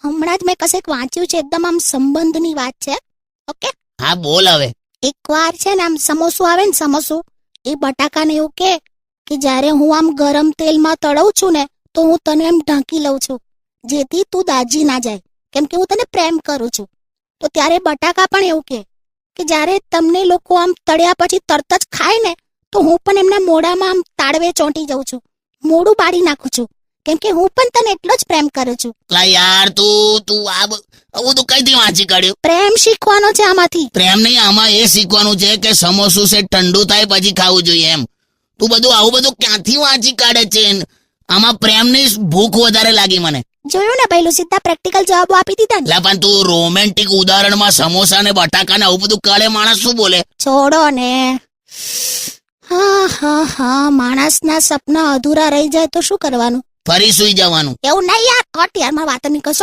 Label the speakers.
Speaker 1: હમણાં જ મેં કશેક વાંચ્યું છે, એકદમ આમ સંબંધની વાત છે. ઓકે,
Speaker 2: હા બોલ હવે.
Speaker 1: એકવાર છે ને આમ સમોસું આવે ને, સમોસું, એ બટાકાને એવું કે જ્યારે હું આમ ગરમ તેલમાં તળું છું ને તો હું તને એમ ઢાંકી લઉં છું, જેથી તું દાજી ના જાય, કેમ કે હું તને પ્રેમ કરું છું. તો ત્યારે બટાકા પણ એવું કે જ્યારે તમને લોકો આમ તળ્યા પછી તરત જ ખાય ને તો હું પણ એમના મોઢામાં આમ તાળવે ચોંટી જાઉં છું, મોઢું બાળી નાખું છું, કેમ કે હું પણ તને એટલો જ પ્રેમ કરું છું.
Speaker 2: લા યાર તું આ બધું કઈથી વાંચી કાઢ્યું?
Speaker 1: પ્રેમ શીખવાનો છે આમાંથી.
Speaker 2: પ્રેમ નહીં, આમાં એ શીખવાનું છે કે સમોસું છે ઠંડુ થાય પછી ખાવું જોઈએ એમ. તું બધું આવું બધું ક્યાંથી વાંચી કાઢે છે? આમાં પ્રેમ ની ભૂખ વધારે લાગી મને.
Speaker 1: જોયું ને પહેલું, સીધા પ્રેક્ટિકલ જવાબો આપી દીધા ને.
Speaker 2: લા પણ તું રોમેન્ટિક ઉદાહરણમાં સમોસા ને બટાકા ને આવું બધું કાઢે, માણસ શું બોલે?
Speaker 1: છોડો ને. હા, માણસના સપના અધૂરા રહી જાય તો શું કરવાનું?
Speaker 2: ફરી સુઈ જવાનું.
Speaker 1: એવું નહીં યાર, કટ યાર, મારી વાત નહીં કરશો.